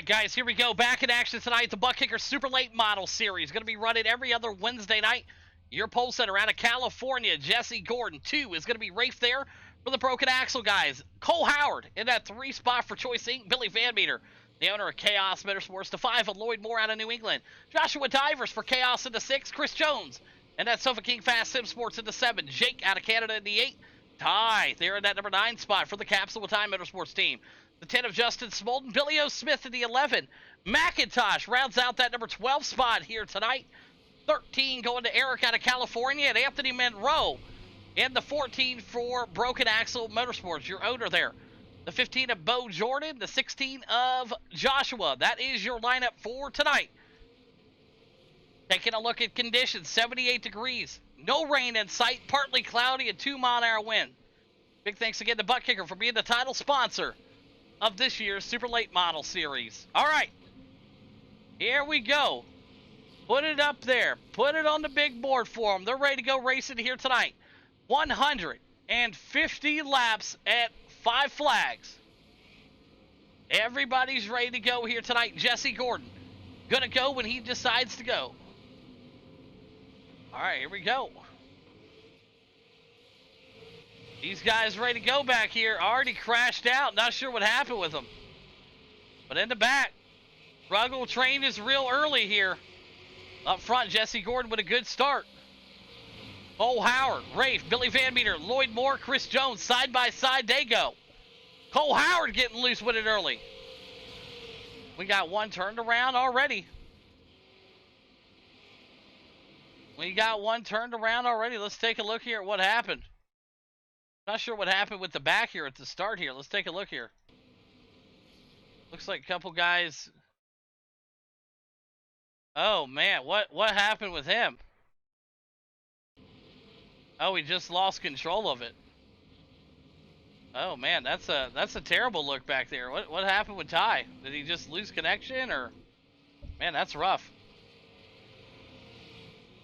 right, guys, here we go. Back in action tonight. The Buttkicker Super Late Model Series. Going to be running every other Wednesday night. Your pole setter out of California, Jesse Gordon. 2 is going to be Rafe there for the Broken Axle guys. Cole Howard in that 3 spot for Choice Inc. Billy Van Meter, the owner of Chaos Motorsports. The 5 of Lloyd Moore out of New England. Joshua Divers for Chaos in the 6. Chris Jones and that Sofa King Fast Sim Sports in the 7. Jake out of Canada in the 8. Ty there in that number 9 spot for the Capsule with Time Motorsports team. The 10 of Justin Smolden. Billy O. Smith in the 11. McIntosh rounds out that number 12 spot here tonight. 13 going to Eric out of California, and Anthony Monroe in the 14 for Broken Axle Motorsports, your owner there. The 15 of Bo Jordan, the 16 of Joshua. That is your lineup for tonight. Taking a look at conditions, 78 degrees. No rain in sight, partly cloudy, and 2-mile-an-hour wind. Big thanks again to Buttkicker for being the title sponsor of this year's Super Late Model Series. All right, here we go. Put it up there. Put it on the big board for them. They're ready to go racing here tonight. 150 laps at 5 Flags. Everybody's ready to go here tonight. Jesse Gordon gonna go when he decides to go. All right, here we go. These guys ready to go back here. Already crashed out. Not sure what happened with them. But in the back, Ruggle train is real early here. Up front, Jesse Gordon with a good start. Cole Howard, Rafe, Billy Van Meter, Lloyd Moore, Chris Jones, side by side they go. Cole Howard getting loose with it early. We got one turned around already. Let's take a look here at what happened. Not sure what happened with the back here at the start here. Let's take a look here. Looks like a couple guys. Oh man, what happened with him? Oh, he just lost control of it. Oh man, that's a terrible look back there. What happened with Ty? Did he just lose connection, or? Man, that's rough.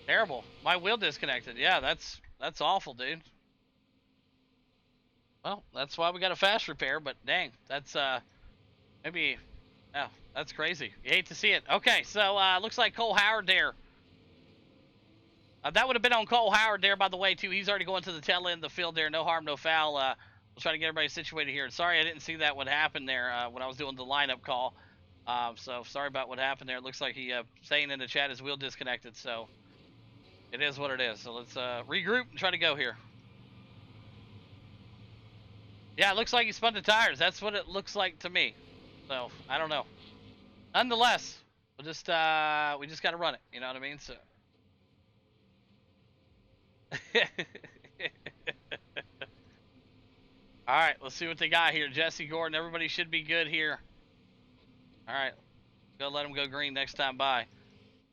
Terrible. My wheel disconnected. Yeah, that's awful, dude. Well, that's why we got a fast repair, but dang, that's maybe. Oh, that's crazy. You hate to see it. Okay, so looks like Cole Howard there. That would have been on Cole Howard there, by the way, too. He's already going to the tail end of the field there. No harm, no foul. We'll try to get everybody situated here. Sorry I didn't see that what happened there when I was doing the lineup call. So sorry about what happened there. It looks like he saying in the chat his wheel disconnected. So it is what it is. So let's regroup and try to go here. Yeah, it looks like he spun the tires. That's what it looks like to me. So I don't know. Nonetheless, we just got to run it. You know what I mean? So. All right, let's see what they got here. Jesse Gordon, everybody should be good here. All right, go let him go green next time by.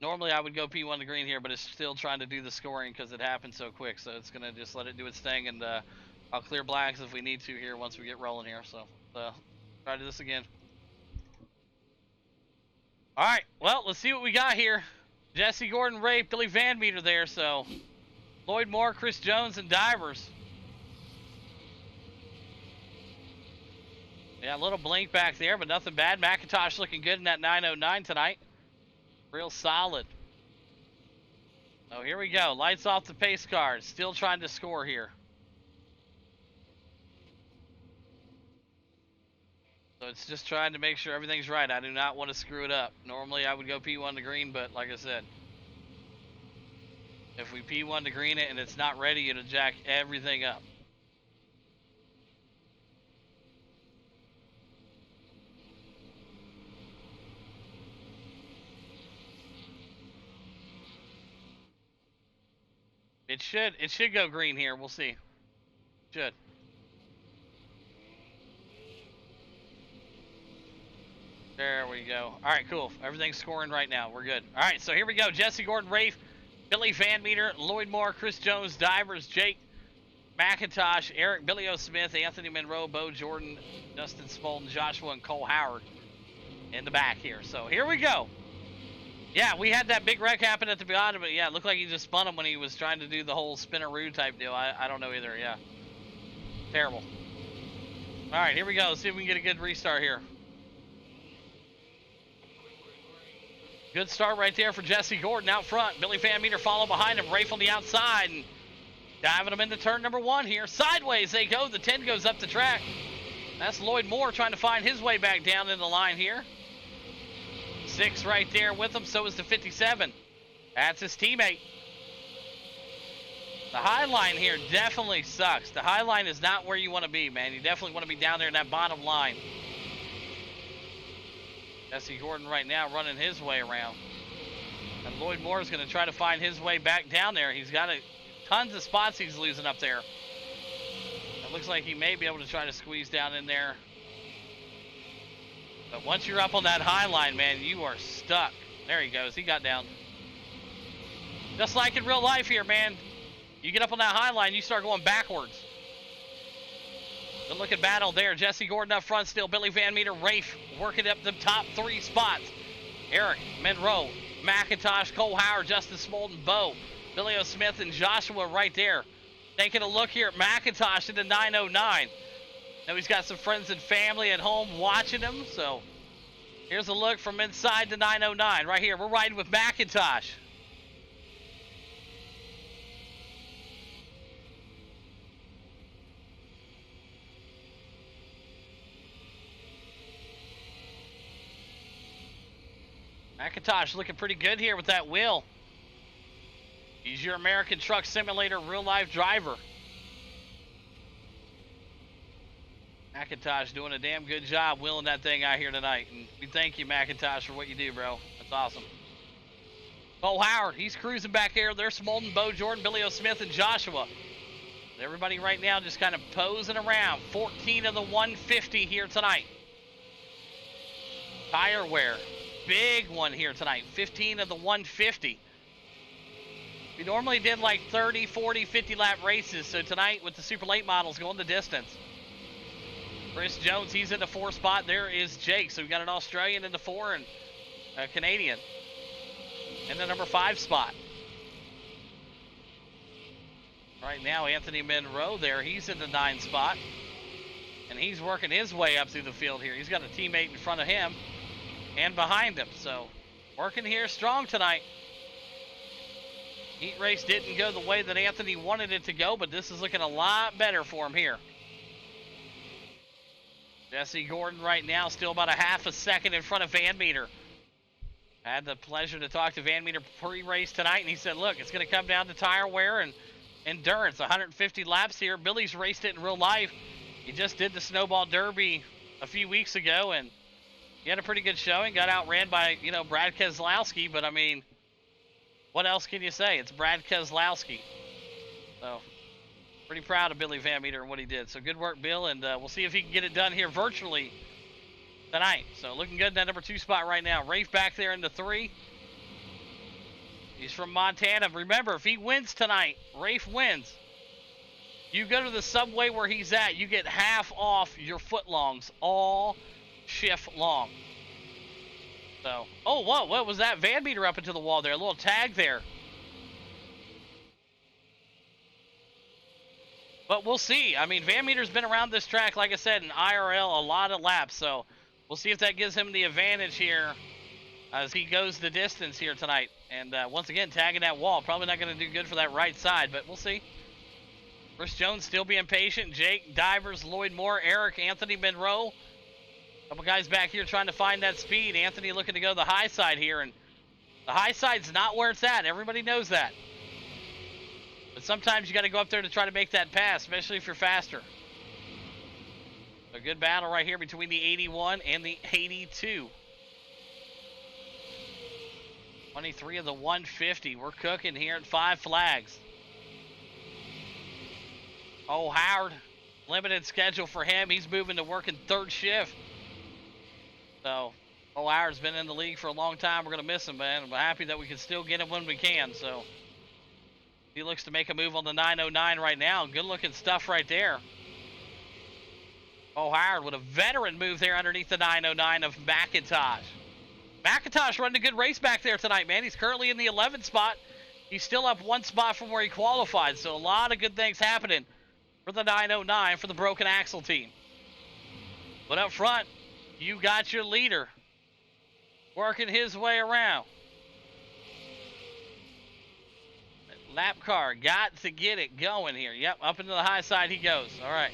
Normally I would go P1 to green here, but it's still trying to do the scoring because it happened so quick. So it's gonna just let it do its thing, and I'll clear blacks if we need to here once we get rolling here. So try to do this again. All right, well, let's see what we got here. Jesse Gordon, Ray, Billy Van Meter there. So Lloyd Moore, Chris Jones, and Divers. Yeah, a little blink back there, but nothing bad. McIntosh looking good in that 909 tonight. Real solid. So here we go. Lights off the pace card. Still trying to score here. So it's just trying to make sure everything's right. I do not want to screw it up. Normally I would go P1 to green, but like I said, if we P1 to green it and it's not ready, it'll jack everything up. It should go green here. We'll see. Should. There we go. All right, cool. Everything's scoring right now. We're good. All right, so here we go. Jesse Gordon, Rafe, Billy Van Meter, Lloyd Moore, Chris Jones, Divers, Jake, McIntosh, Eric, Billy O. Smith, Anthony Monroe, Bo Jordan, Justin Smolden, Joshua, and Cole Howard in the back here. So here we go. Yeah, we had that big wreck happen at the bottom, but yeah, it looked like he just spun him when he was trying to do the whole spinneroo type deal. I don't know either, yeah. Terrible. All right, here we go. Let's see if we can get a good restart here. Good start right there for Jesse Gordon out front. Billy Van Meter follow behind him. Rafe on the outside and diving him into turn number 1 here. Sideways they go. The 10 goes up the track. That's Lloyd Moore trying to find his way back down in the line here. 6 right there with him. So is the 57. That's his teammate. The high line here definitely sucks. The high line is not where you want to be, man. You definitely want to be down there in that bottom line. Jesse Gordon right now running his way around. And Lloyd Moore is going to try to find his way back down there. He's got tons of spots he's losing up there. It looks like he may be able to try to squeeze down in there. But once you're up on that high line, man, you are stuck. There he goes. He got down. Just like in real life here, man. You get up on that high line, you start going backwards. Good looking battle there. Jesse Gordon up front still. Billy Van Meter, Rafe working up the top 3 spots. Eric, Monroe, McIntosh, Cole Howard, Justin Smolden, Bo, Billy O. Smith, and Joshua right there. Taking a look here at McIntosh in the 909. Now he's got some friends and family at home watching him. So here's a look from inside the 909 right here. We're riding with McIntosh. McIntosh looking pretty good here with that wheel. He's your American Truck Simulator real-life driver. McIntosh doing a damn good job wheeling that thing out here tonight. And we thank you, McIntosh, for what you do, bro. That's awesome. Cole Howard, he's cruising back here. There's Smolden, Bo Jordan, Billy O. Smith, and Joshua. Everybody right now just kind of posing around. 14 of the 150 here tonight. Tire wear. Big one here tonight. 15 of the 150. We normally did like 30, 40, 50 lap races. So tonight with the super late models going the distance. Chris Jones, he's in the 4 spot. There is Jake. So we got an Australian in the 4 and a Canadian in the number 5 spot. Right now, Anthony Monroe there. He's in the 9 spot. And he's working his way up through the field here. He's got a teammate in front of him and behind him. So working here strong tonight. Heat race didn't go the way that Anthony wanted it to go, but this is looking a lot better for him here. Jesse Gordon right now still about a half a second in front of Van Meter. Had the pleasure to talk to Van Meter pre-race tonight, and he said, look, it's going to come down to tire wear and endurance. 150 laps here. Billy's raced it in real life. He just did the Snowball Derby a few weeks ago, and he had a pretty good showing. Got outran by, you know, Brad Keselowski, but I mean, what else can you say? It's Brad Keselowski. So, pretty proud of Billy Van Meter and what he did. So, good work, Bill, and we'll see if he can get it done here virtually tonight. So, looking good in that number 2 spot right now. Rafe back there in the 3. He's from Montana. Remember, if he wins tonight, Rafe wins, you go to the subway where he's at, you get half off your footlongs all shift long. So, oh, whoa, what was that? Van Meter up into the wall there. A little tag there. But we'll see. I mean, Van Meter's been around this track, like I said, in IRL, a lot of laps. So, we'll see if that gives him the advantage here as he goes the distance here tonight. And once again, tagging that wall. Probably not going to do good for that right side, but we'll see. Chris Jones still being patient. Jake, Divers, Lloyd Moore, Eric, Anthony Monroe. A couple guys back here trying to find that speed. Anthony looking to go the high side here, and the high side's not where it's at. Everybody knows that. But sometimes you got to go up there to try to make that pass, especially if you're faster. A good battle right here between the 81 and the 82. 23 of the 150. We're cooking here at 5 Flags. Oh, Howard, limited schedule for him. He's moving to working 3rd shift. So, oh, Howard's been in the league for a long time. We're going to miss him, man. I'm happy that we can still get him when we can. So, he looks to make a move on the 909 right now. Good looking stuff right there. Oh, Howard with a veteran move there underneath the 909 of McIntosh. McIntosh running a good race back there tonight, man. He's currently in the 11th spot. He's still up 1 spot from where he qualified. So, a lot of good things happening for the 909 for the Broken Axle team. But up front, you got your leader working his way around. Lap car got to get it going here. Yep, up into the high side he goes. All right.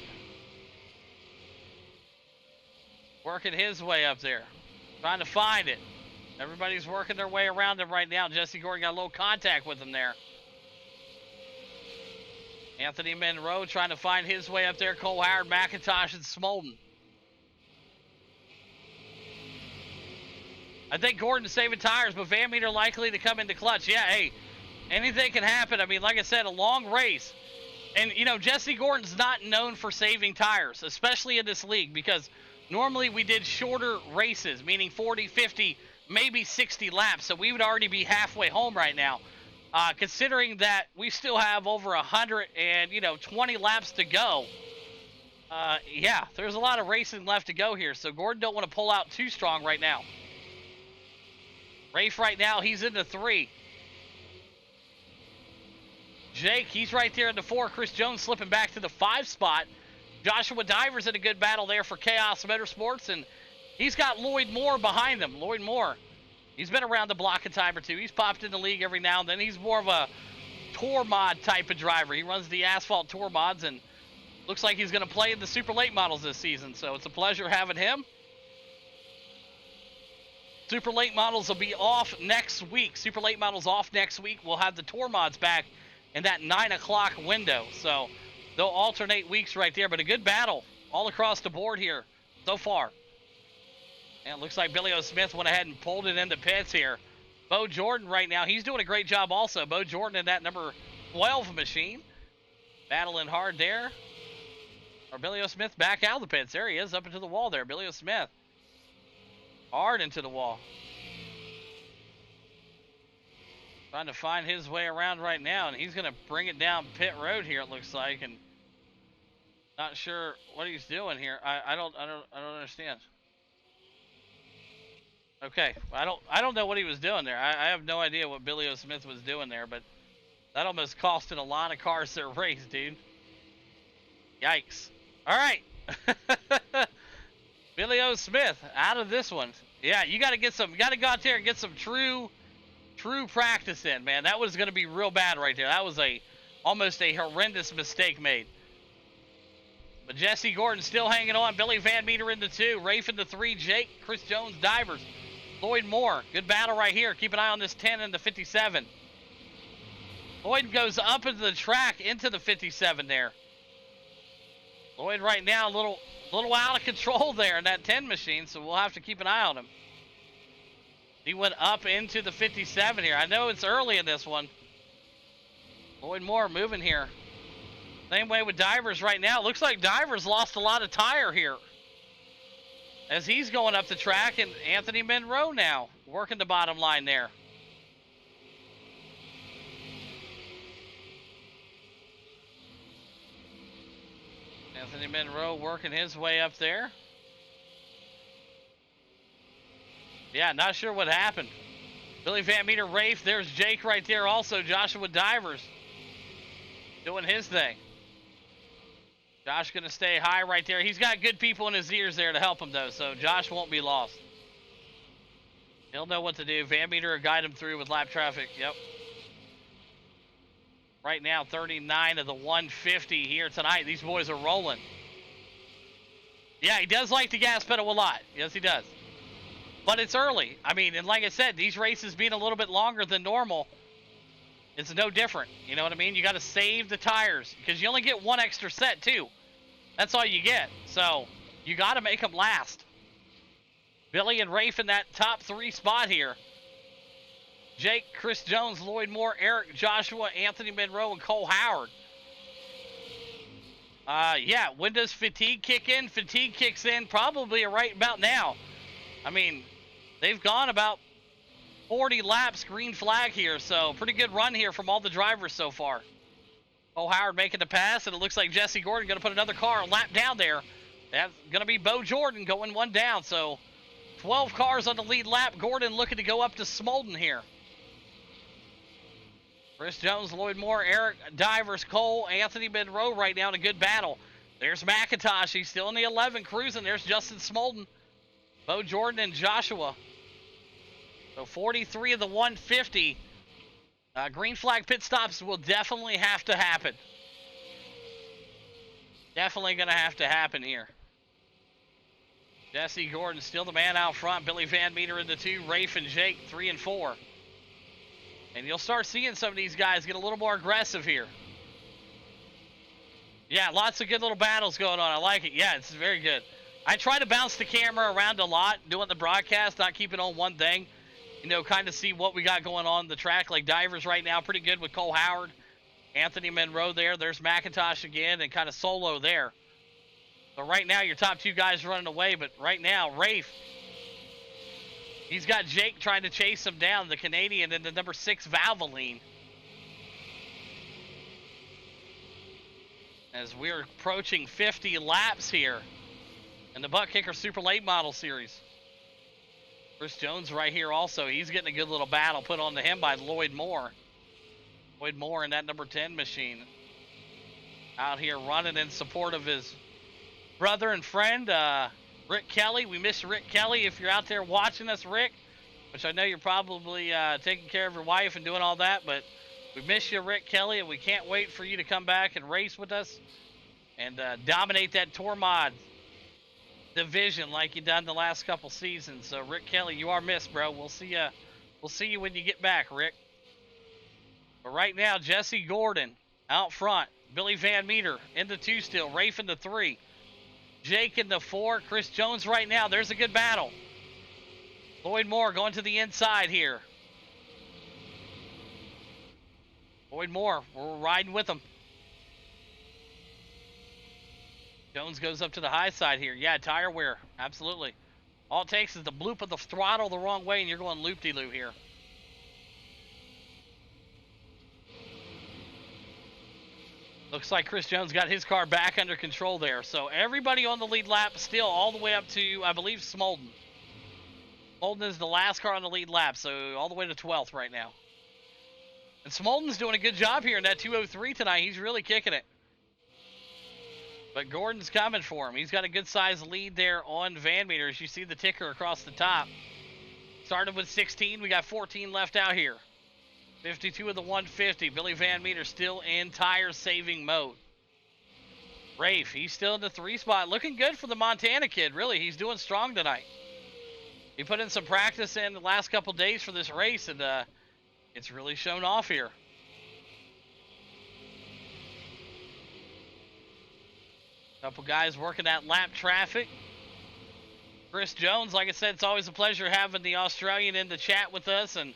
Working his way up there. Trying to find it. Everybody's working their way around him right now. Jesse Gordon got a little contact with him there. Anthony Monroe trying to find his way up there. Cole Howard, McIntosh, and Smolden. I think Gordon's saving tires, but Van Meter likely to come into clutch. Yeah, hey, anything can happen. I mean, like I said, a long race. And, you know, Jesse Gordon's not known for saving tires, especially in this league, because normally we did shorter races, meaning 40, 50, maybe 60 laps. So we would already be halfway home right now. Considering that we still have over 120 laps to go. Yeah, there's a lot of racing left to go here. So Gordon don't want to pull out too strong right now. Rafe right now, he's into 3. Jake, he's right there in the 4. Chris Jones slipping back to the 5 spot. Joshua Divers in a good battle there for Chaos Motorsports, and he's got Lloyd Moore behind him. Lloyd Moore, he's been around the block a time or two. He's popped in the league every now and then. He's more of a tour mod type of driver. He runs the asphalt tour mods, and looks like he's going to play in the super late models this season, so it's a pleasure having him. Super late models will be off next week. Super late models off next week. We'll have the tour mods back in that 9 o'clock window. So they'll alternate weeks right there. But a good battle all across the board here so far. And it looks like Billy O. Smith went ahead and pulled it into pits here. Bo Jordan right now, he's doing a great job also. Bo Jordan in that number 12 machine. Battling hard there. Or Billy O. Smith back out of the pits. There he is, up into the wall there. Billy O. Smith. Hard into the wall. Trying to find his way around right now, and he's going to bring it down pit road here, it looks like, and not sure what he's doing here. I don't understand. Okay, I don't know what he was doing there. I have no idea what Billy O. Smith was doing there, but that almost costed a lot of cars their race, dude. Yikes. All right. Billy O. Smith out of this one. Yeah, you got to go out there and get some true practice in, man. That was going to be real bad right there. That was almost a horrendous mistake made. But Jesse Gordon still hanging on. Billy Van Meter in the 2. Rafe in the 3. Jake, Chris Jones, Divers. Lloyd Moore. Good battle right here. Keep an eye on this 10 and the 57. Lloyd goes up into the track into the 57 there. Lloyd right now a little out of control there in that 10 machine, so we'll have to keep an eye on him. He went up into the 57 here. I know it's early in this one. Lloyd Moore moving here. Same way with Divers right now. Looks like Divers lost a lot of tire here as he's going up the track, and Anthony Monroe now working the bottom line there. Anthony Monroe working his way up there. Yeah, not sure what happened. Billy Van Meter, Rafe. There's Jake right there also. Joshua Divers doing his thing. Josh going to stay high right there. He's got good people in his ears there to help him, though, so Josh won't be lost. He'll know what to do. Van Meter will guide him through with lap traffic. Yep. Right now, 39 of the 150 here tonight. These boys are rolling. Yeah, he does like the gas pedal a lot. Yes, he does. But it's early. I mean, and like I said, these races being a little bit longer than normal, it's no different. You know what I mean? You got to save the tires because you only get one extra set, too. That's all you get. So you got to make them last. Billy and Rafe in that top 3 spot here. Jake, Chris Jones, Lloyd Moore, Eric, Joshua, Anthony Monroe, and Cole Howard. Yeah, when does fatigue kick in? Fatigue kicks in probably right about now. I mean, they've gone about 40 laps, green flag here, so pretty good run here from all the drivers so far. Cole Howard making the pass, and it looks like Jesse Gordon going to put another car a lap down there. That's going to be Bo Jordan going one down, so 12 cars on the lead lap. Gordon looking to go up to Smolden here. Chris Jones, Lloyd Moore, Eric, Divers, Cole, Anthony Monroe right now in a good battle. There's McIntosh. He's still in the 11 cruising. There's Justin Smolden, Bo Jordan, and Joshua. So 43 of the 150 Green flag pit stops will definitely have to happen. Definitely going to have to happen here. Jesse Gordon still the man out front. Billy Van Meter in the 2. Rafe and Jake 3 and 4. And you'll start seeing some of these guys get a little more aggressive here. Yeah, lots of good little battles going on. I like it. Yeah, it's very good. I try to bounce the camera around a lot doing the broadcast, not keep it on one thing. You know, kind of see what we got going on the track. Like Divers right now, pretty good with Cole Howard. Anthony Monroe there. There's McIntosh again and kind of solo there. So right now, your top 2 guys running away. But right now, Rafe, he's got Jake trying to chase him down, the Canadian, and the number 6 Valvoline. As we're approaching 50 laps here in the Buttkicker Super Late Model Series. Chris Jones right here also. He's getting a good little battle put on to him by Lloyd Moore. Lloyd Moore in that number 10 machine. Out here running in support of his brother and friend, Rick Kelly. We miss Rick Kelly. If you're out there watching us, Rick, which I know you're probably taking care of your wife and doing all that, but we miss you, Rick Kelly, and we can't wait for you to come back and race with us and dominate that Tour Mod division like you done the last couple seasons. So, Rick Kelly, you are missed, bro. We'll see you. We'll see you when you get back, Rick. But right now, Jesse Gordon out front. Billy Van Meter in the 2 still. Rafe in the 3. Jake in the 4. Chris Jones right now. There's a good battle. Lloyd Moore going to the inside here. Lloyd Moore, we're riding with him. Jones goes up to the high side here. Yeah, tire wear. Absolutely. All it takes is the bloop of the throttle the wrong way, and you're going loop-de-loop here. Looks like Chris Jones got his car back under control there. So everybody on the lead lap still all the way up to, I believe, Smolden. Smolden is the last car on the lead lap, so all the way to 12th right now. And Smolden's doing a good job here in that 203 tonight. He's really kicking it. But Gordon's coming for him. He's got a good-sized lead there on Van Meter. As you see the ticker across the top. Started with 16. We got 14 left out here. 52 of the 150. Billy Van Meter still in tire-saving mode. Rafe, he's still in the 3 spot. Looking good for the Montana kid, really. He's doing strong tonight. He put in some practice in the last couple days for this race, and it's really shown off here. Couple guys working that lap traffic. Chris Jones, like I said, it's always a pleasure having the Australian in the chat with us and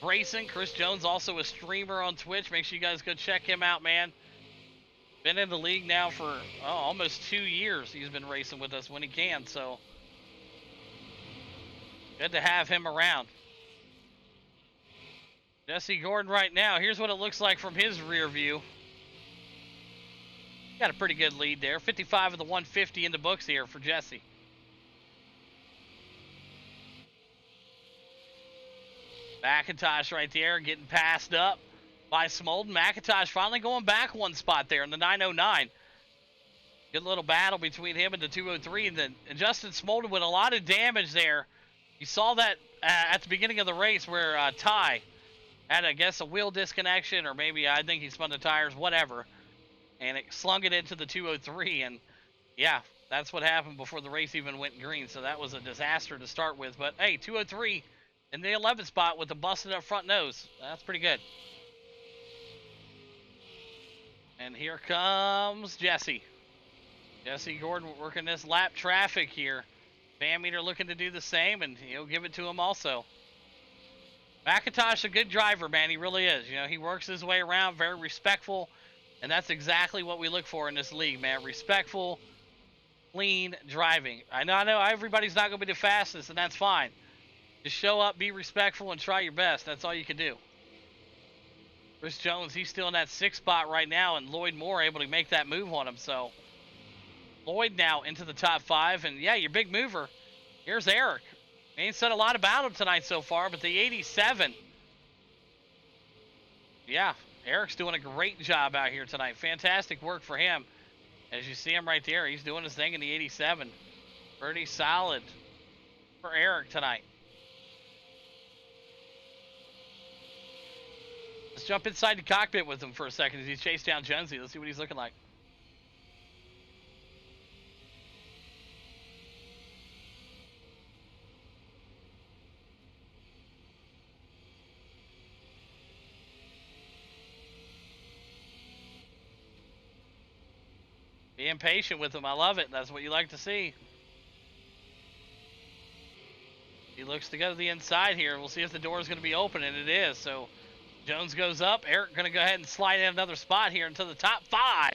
racing. Chris Jones, also a streamer on Twitch. Make sure you guys go check him out, man. Been in the league now for almost 2 years. He's been racing with us when he can, so good to have him around. Jesse Gordon right now. Here's what it looks like from his rear view. Got a pretty good lead there. 55 of the 150 in the books here for Jesse. McIntosh right there getting passed up by Smolden. McIntosh finally going back 1 spot there in the 909. Good little battle between him and the 203. And then Justin Smolden with a lot of damage there. You saw that at the beginning of the race where Ty had, I guess, a wheel disconnection, or maybe I think he spun the tires, whatever. And it slung it into the 203, and yeah, that's what happened before the race even went green. So that was a disaster to start with. But hey, 203 in the 11th spot with the busted up front nose. That's pretty good. And here comes Jesse. Jesse Gordon working this lap traffic here. Van Meter looking to do the same, and he'll give it to him also. McIntosh, a good driver, man. He really is. You know, he works his way around, very respectful. And that's exactly what we look for in this league, man. Respectful, clean driving. I know everybody's not going to be the fastest, and that's fine. Just show up, be respectful, and try your best. That's all you can do. Chris Jones, he's still in that 6th spot right now, and Lloyd Moore able to make that move on him. So Lloyd now into the top 5. And, yeah, your big mover, here's Eric. He ain't said a lot about him tonight so far, but the 87. Yeah. Eric's doing a great job out here tonight. Fantastic work for him. As you see him right there, he's doing his thing in the 87. Pretty solid for Eric tonight. Let's jump inside the cockpit with him for a second as he chased down Jonesy. Let's see what he's looking like. Being patient with him, I love it. That's what you like to see. He looks to go to the inside here. We'll see if the door is going to be open, and it is. So Jones goes up. Eric going to go ahead and slide in another spot here into the top 5.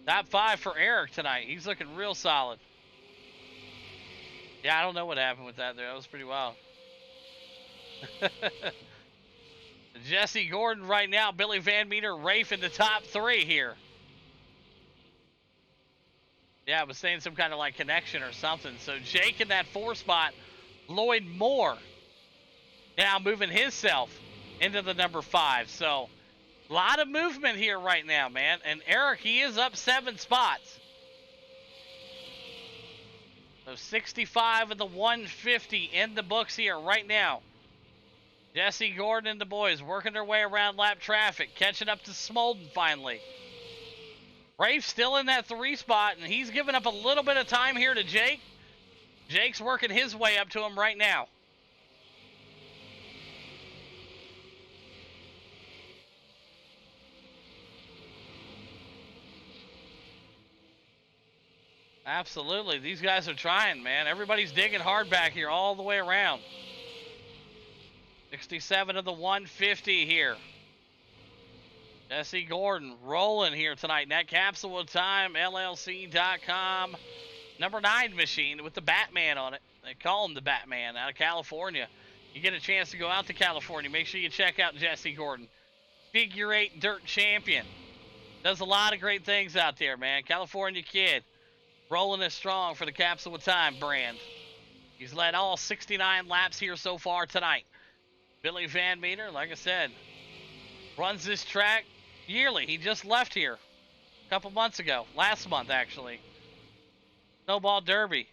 Top 5 for Eric tonight. He's looking real solid. Yeah, I don't know what happened with that there. That was pretty wild. Jesse Gordon right now, Billy Van Meter, Rafe in the top 3 here. Yeah, I was saying some kind of like connection or something. So Jake in that 4 spot, Lloyd Moore now moving himself into the number 5. So a lot of movement here right now, man. And Eric, he is up 7 spots. So 65 of the 150 in the books here right now. Jesse Gordon and the boys working their way around lap traffic, catching up to Smolden finally. Rafe still in that 3 spot, and he's giving up a little bit of time here to Jake. Jake's working his way up to him right now. Absolutely. These guys are trying, man. Everybody's digging hard back here all the way around. 67 of the 150 here. Jesse Gordon rolling here tonight. That Capsule of Time, LLC.com. Number 9 machine with the Batman on it. They call him the Batman out of California. You get a chance to go out to California, make sure you check out Jesse Gordon. Figure 8 dirt champion. Does a lot of great things out there, man. California kid. Rolling it strong for the Capsule of Time brand. He's led all 69 laps here so far tonight. Billy Van Meter, like I said, runs this track yearly. He just left here a couple months ago. Last month, actually. Snowball Derby.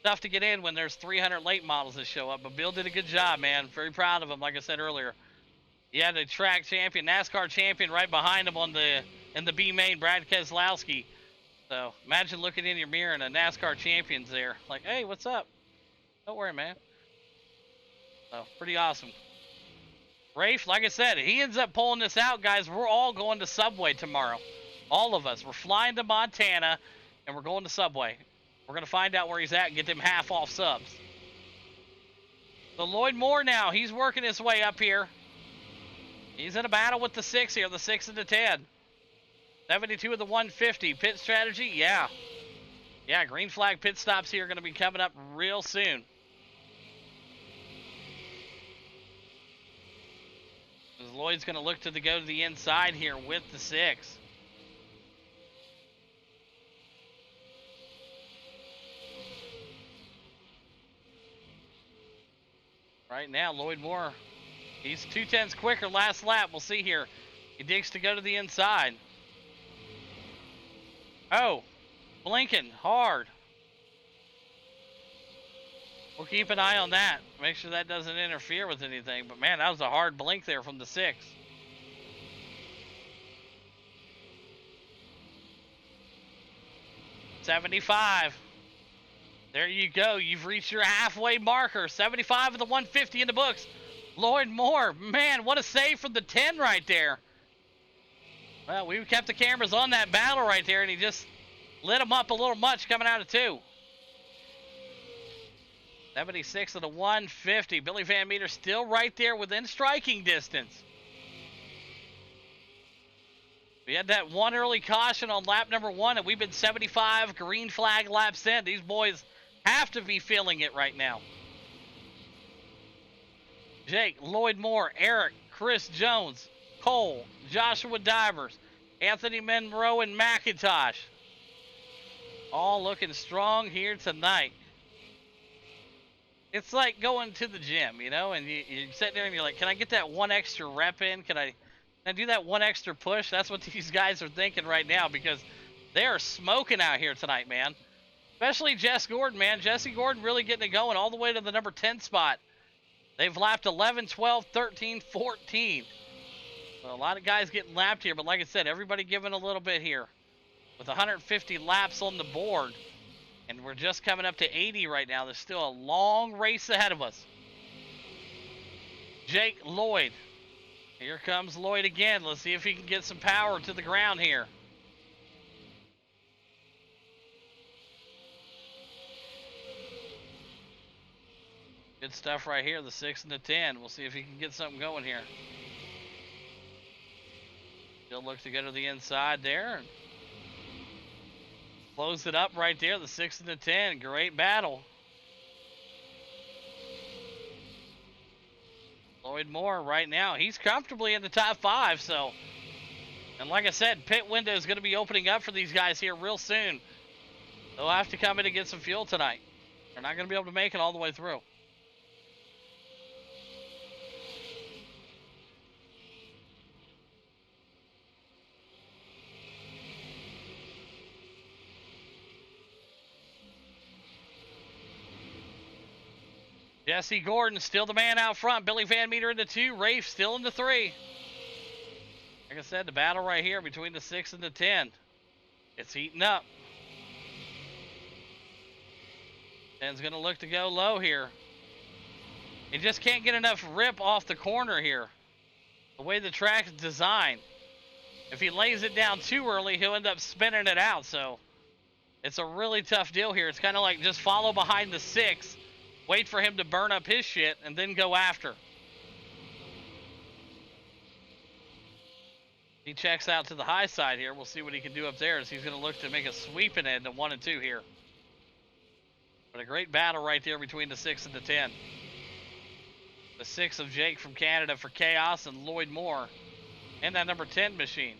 Tough to get in when there's 300 late models that show up. But Bill did a good job, man. Very proud of him, like I said earlier. He had a track champion, NASCAR champion right behind him in the B main, Brad Keselowski. So imagine looking in your mirror and a NASCAR champion's there. Like, hey, what's up? Don't worry, man. So, pretty awesome. Rafe, like I said, he ends up pulling this out, guys. We're all going to Subway tomorrow. All of us. We're flying to Montana, and we're going to Subway. We're going to find out where he's at and get them half-off subs. So Lloyd Moore now, he's working his way up here. He's in a battle with the 6 here, the 6 and the 10. 72 of the 150. Pit strategy? Yeah. Yeah, green flag pit stops here are going to be coming up real soon. Lloyd's going to look to go to the inside here with the 6. Right now, Lloyd Moore, he's 2/10 quicker last lap. We'll see here. He digs to go to the inside. Oh, blinking hard. We'll keep an eye on that. Make sure that doesn't interfere with anything. But, man, that was a hard blink there from the 6. $75. There you go. You've reached your halfway marker. 75 of the 150 in the books. Lloyd Moore, man, what a save from the 10 right there. Well, we kept the cameras on that battle right there, and he just lit him up a little much coming out of 2. 76 of the 150. Billy Van Meter still right there within striking distance. We had that one early caution on lap number 1, and we've been 75 green flag laps in. These boys have to be feeling it right now. Jake, Lloyd Moore, Eric, Chris Jones, Cole, Joshua Divers, Anthony Monroe, and McIntosh. All looking strong here tonight. It's like going to the gym, you know, and you're sitting there and you're like, can I get that one extra rep in? Can I do that one extra push? That's what these guys are thinking right now because they are smoking out here tonight, man. Especially Jess Gordon, man. Jesse Gordon really getting it going all the way to the number 10 spot. They've lapped 11, 12, 13, 14. So a lot of guys getting lapped here, but like I said, everybody giving a little bit here. With 150 laps on the board, and we're just coming up to 80 right now. There's still a long race ahead of us. Jake Lloyd. Here comes Lloyd again. Let's see if he can get some power to the ground here. Good stuff right here, the 6 and the 10. We'll see if he can get something going here. Still looks to go to the inside there. Close it up right there, the 6 and the 10. Great battle. Lloyd Moore right now, he's comfortably in the top 5, so. And like I said, pit window is going to be opening up for these guys here real soon. They'll have to come in and get some fuel tonight. They're not going to be able to make it all the way through. Jesse Gordon still the man out front. Billy Van Meter in the 2. Rafe still in the 3. Like I said, the battle right here between the 6 and the 10. It's heating up. 10's going to look to go low here. He just can't get enough rip off the corner here. The way the track is designed. If he lays it down too early, he'll end up spinning it out. So it's a really tough deal here. It's kind of like just follow behind the 6. Wait for him to burn up his shit and then go after. He checks out to the high side here. We'll see what he can do up there as he's going to look to make a sweeping end to 1 and 2 here. But a great battle right there between the 6 and the 10. The 6 of Jake from Canada for Chaos and Lloyd Moore in that number 10 machine.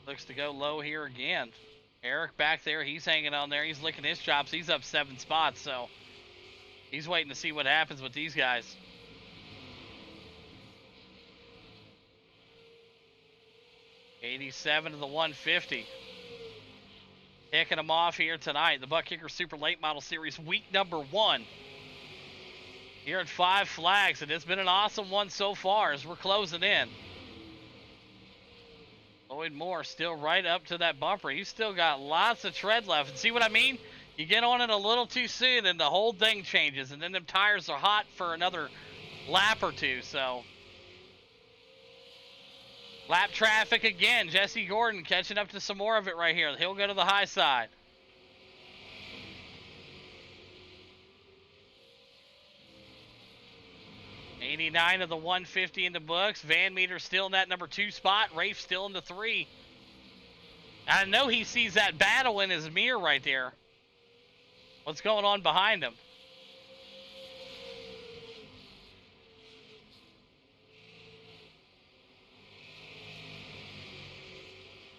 Looks to go low here again. Eric back there, he's hanging on there. He's licking his chops. He's up 7 spots, so he's waiting to see what happens with these guys. $87 to the 150. Kicking them off here tonight. The Buttkicker Super Late Model Series week number 1. Here at 5 Flags, and it's been an awesome one so far as we're closing in. Lloyd Moore still right up to that bumper. He's still got lots of tread left. And see what I mean? You get on it a little too soon and the whole thing changes. And then them tires are hot for another lap or two. So, lap traffic again. Jesse Gordon catching up to some more of it right here. He'll go to the high side. $89 of the 150 in the books. Van Meter still in that number 2 spot. Rafe still in the 3. I know he sees that battle in his mirror right there. What's going on behind him?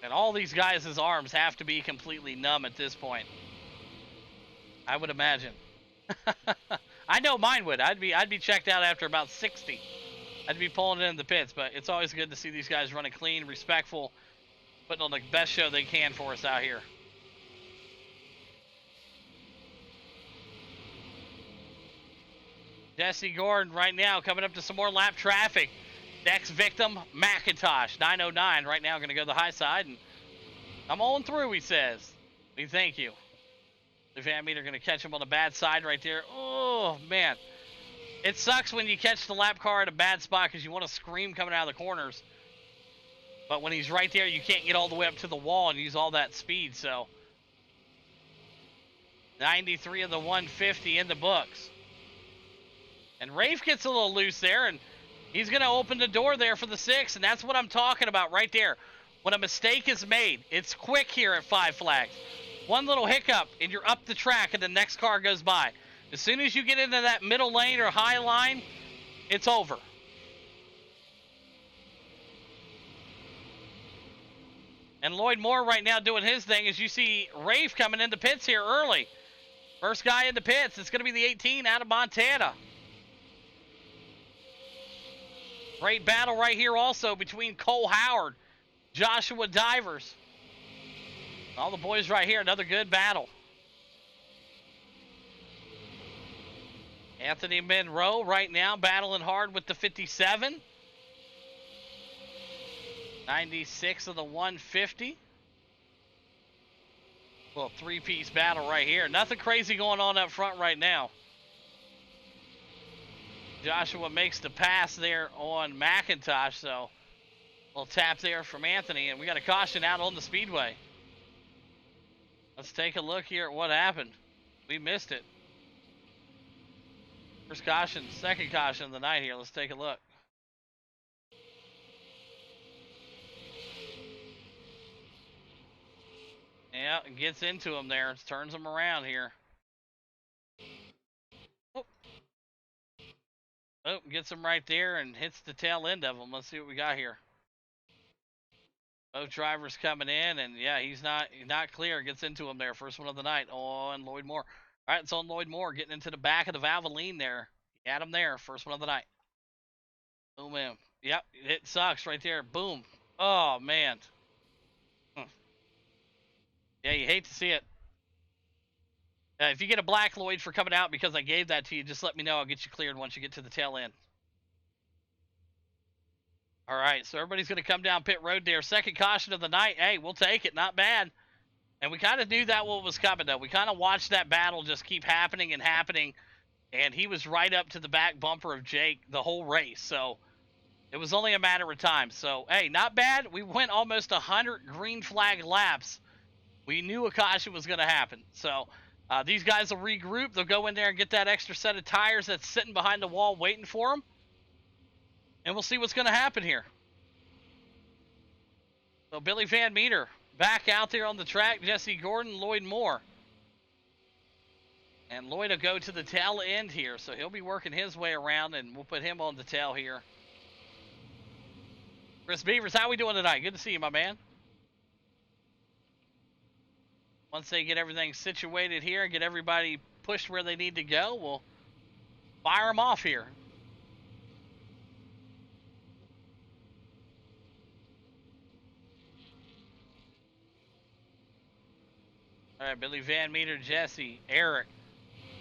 And all these guys' arms have to be completely numb at this point. I would imagine. I know mine would. I'd be checked out after about 60. I'd be pulling it in the pits, but it's always good to see these guys running clean, respectful, putting on the best show they can for us out here. Jesse Gordon right now coming up to some more lap traffic. Next victim, McIntosh, 909 right now, going to go to the high side, and I'm on through, he says. We thank you. The Van Meter going to catch him on the bad side right there. Oh, man. It sucks when you catch the lap car at a bad spot because you want to scream coming out of the corners. But when he's right there, you can't get all the way up to the wall and use all that speed. So, 93 of the 150 in the books. And Rafe gets a little loose there, and he's going to open the door there for the 6, and that's what I'm talking about right there. When a mistake is made, it's quick here at 5 Flags. One little hiccup, and you're up the track, and the next car goes by. As soon as you get into that middle lane or high line, it's over. And Lloyd Moore right now doing his thing as you see Rafe coming into pits here early. First guy in the pits, it's going to be the 18 out of Montana. Great battle right here also between Cole Howard, Joshua Divers. All the boys right here, another good battle. Anthony Monroe right now battling hard with the 57. 96 of the 150. Little three-piece battle right here. Nothing crazy going on up front right now. Joshua makes the pass there on McIntosh, so a little tap there from Anthony, and we got a caution out on the speedway. Let's take a look here at what happened. We missed it. First caution, second caution of the night here. Let's take a look. Yeah, gets into him there. Turns him around here. Oh, gets him right there and hits the tail end of him. Let's see what we got here. Both drivers coming in, and yeah, he's not clear. Gets into him there. First one of the night. Oh, and Lloyd Moore. All right, it's on Lloyd Moore getting into the back of the Valvoline there. He had him there. First one of the night. Boom, man. Yep, it sucks right there. Boom. Oh, man. Yeah, you hate to see it. If you get a black, Lloyd, for coming out because I gave that to you, just let me know. I'll get you cleared once you get to the tail end. All right, so everybody's going to come down pit road there. Second caution of the night. Hey, we'll take it. Not bad. And we kind of knew that what was coming, though. We kind of watched that battle just keep happening and happening. And he was right up to the back bumper of Jake the whole race. So it was only a matter of time. So, hey, not bad. We went almost 100 green flag laps. We knew a caution was going to happen. So these guys will regroup. They'll go in there and get that extra set of tires that's sitting behind the wall waiting for them. And we'll see what's going to happen here. So Billy Van Meter back out there on the track. Jesse Gordon, Lloyd Moore. And Lloyd will go to the tail end here. So he'll be working his way around, and we'll put him on the tail here. Chris Beavers, how we doing tonight? Good to see you, my man. Once they get everything situated here and get everybody pushed where they need to go, we'll fire them off here. All right, Billy Van Meter, Jesse, Eric,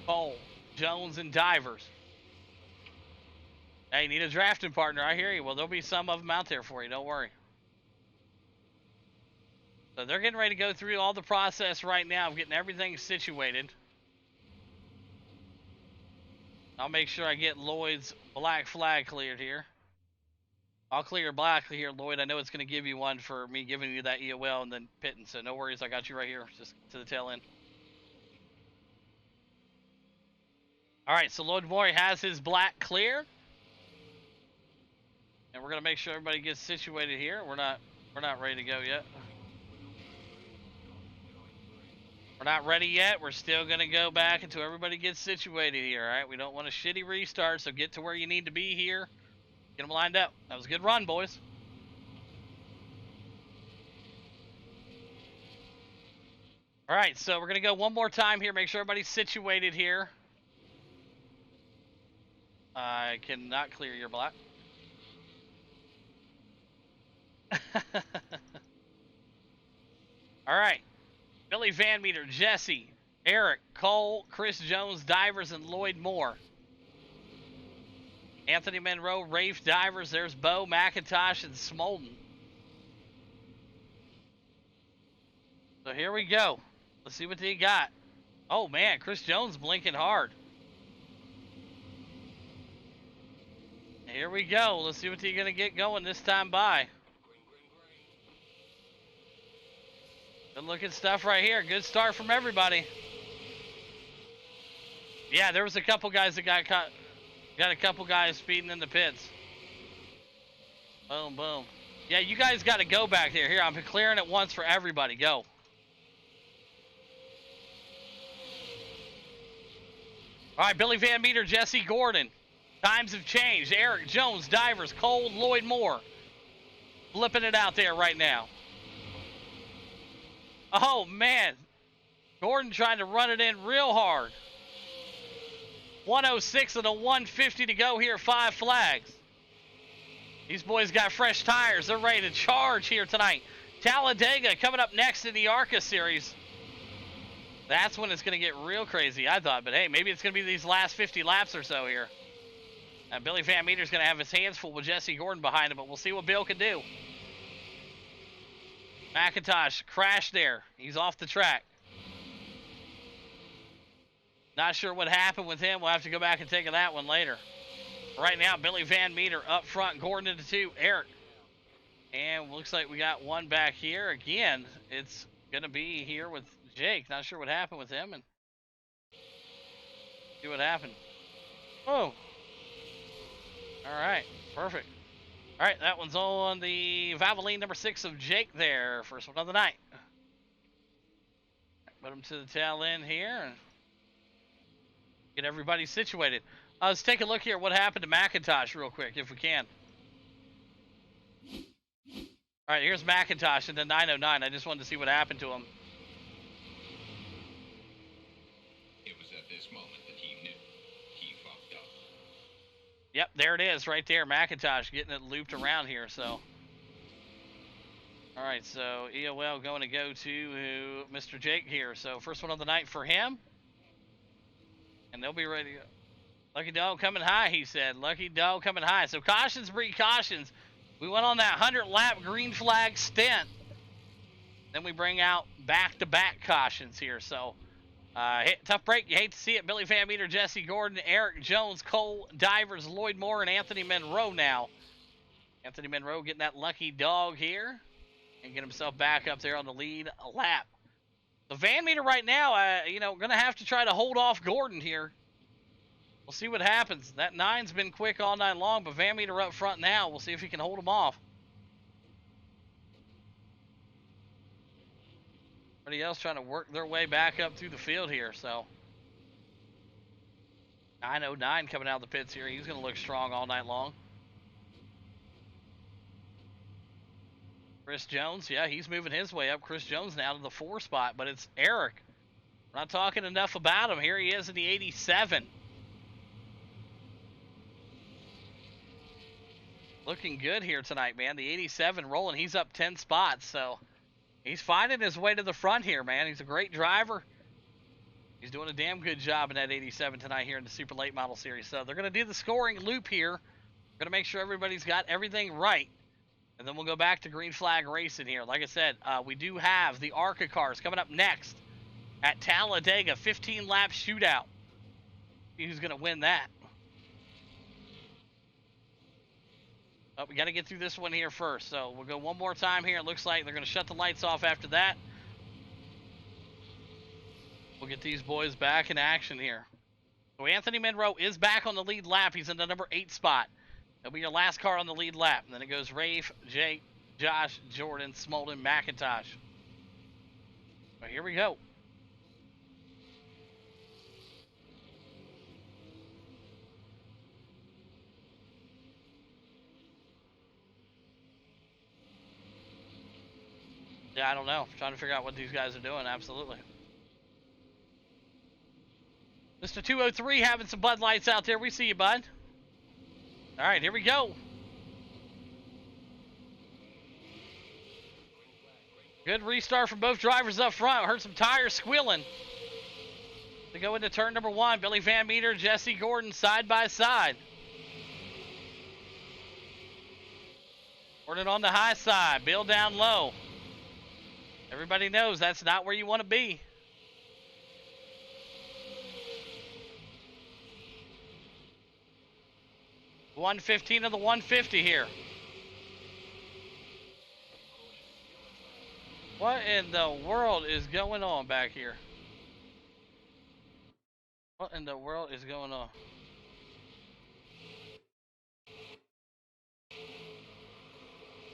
Cole, Jones, and Divers. Hey, you need a drafting partner. I hear you. Well, there'll be some of them out there for you. Don't worry. So they're getting ready to go through all the process right now of getting everything situated. I'll make sure I get Lloyd's black flag cleared here. I'll clear black here, Lloyd. I know it's going to give you one for me giving you that EOL and then pitting, so no worries. I got you right here, just to the tail end. All right, so Lloyd Moore has his black clear. And we're going to make sure everybody gets situated here. We're not ready to go yet. We're not ready yet. We're still going to go back until everybody gets situated here, all right? We don't want a shitty restart, so get to where you need to be here. Get them lined up. That was a good run, boys. All right, so we're going to go one more time here. Make sure everybody's situated here. I cannot clear your block. All right. Billy Van Meter, Jesse, Eric, Cole, Chris Jones, Divers, and Lloyd Moore. Anthony Monroe, Rafe, Divers. There's Bo, McIntosh, and Smolden. So here we go. Let's see what they got. Oh, man, Chris Jones blinking hard. Here we go. Let's see what they're going to get going this time by. Good looking stuff right here. Good start from everybody. Yeah, there was a couple guys that got caught. Got a couple guys speeding in the pits. Boom, boom. Yeah, you guys got to go back there. Here, I'm clearing it once for everybody. Go. All right, Billy Van Meter, Jesse Gordon. Times have changed. Eric, Jones, Divers, Cole, Lloyd Moore. Flipping it out there right now. Oh, man. Gordon trying to run it in real hard. 106 and a 150 to go here, 5 Flags. These boys got fresh tires. They're ready to charge here tonight. Talladega coming up next in the ARCA series. That's when it's going to get real crazy, I thought. But hey, maybe it's going to be these last 50 laps or so here. Billy Van Meter's going to have his hands full with Jesse Gordon behind him, but we'll see what Bill can do. McIntosh crashed there. He's off the track. Not sure what happened with him. We'll have to go back and take that one later. Right now, Billy Van Meter up front, Gordon into 2, Eric. And looks like we got one back here. Again, it's going to be here with Jake. Not sure what happened with him. And see what happened. Oh. All right. Perfect. All right. That one's on the Valvoline number 6 of Jake there. First one of the night. Put him to the tail end here. And get everybody situated. Let's take a look here at what happened to McIntosh real quick, if we can. All right, here's McIntosh in the 909. I just wanted to see what happened to him. It was at this moment that he knew he fucked up. Yep, there it is right there. McIntosh getting it looped around here. So, all right, so EOL going to go to Mr. Jake here. So first one of the night for him. And they'll be ready to go. Lucky dog coming high, he said. Lucky dog coming high. So cautions breed cautions. We went on that 100-lap green flag stint. Then we bring out back-to-back cautions here. So, tough break. You hate to see it. Billy Van Meter, Jesse Gordon, Eric Jones, Cole Divers, Lloyd Moore, and Anthony Monroe now. Anthony Monroe getting that lucky dog here. And get himself back up there on the lead lap. The Van Meter right now, going to have to try to hold off Gordon here. We'll see what happens. That 9's been quick all night long, but Van Meter up front now. We'll see if he can hold him off. Everybody else trying to work their way back up through the field here, so. 909 coming out of the pits here. He's going to look strong all night long. Chris Jones, yeah, he's moving his way up. Chris Jones now to the 4 spot, but it's Eric. We're not talking enough about him. Here he is in the 87. Looking good here tonight, man. The 87 rolling. He's up 10 spots, so he's finding his way to the front here, man. He's a great driver. He's doing a damn good job in that 87 tonight here in the Super Late Model Series. So they're going to do the scoring loop here. We're going to make sure everybody's got everything right. And then we'll go back to green flag racing here. Like I said, we do have the ARCA cars coming up next at Talladega. 15-lap shootout. See who's going to win that. Oh, we got to get through this one here first. So we'll go one more time here. It looks like they're going to shut the lights off after that. We'll get these boys back in action here. So Anthony Monroe is back on the lead lap. He's in the number 8 spot. That'll be your last car on the lead lap. And then it goes Rafe, Jake, Josh, Jordan, Smolden, McIntosh. Well, here we go. Yeah, I don't know. I'm trying to figure out what these guys are doing. Absolutely. Mr. 203 having some Bud Lights out there. We see you, bud. All right, here we go. Good restart from both drivers up front. I heard some tires squealing. To go into turn number 1, Billy Van Meter, Jesse Gordon side by side. Gordon on the high side, Bill down low. Everybody knows that's not where you want to be. $115 of the 150 here. What in the world is going on back here? What in the world is going on?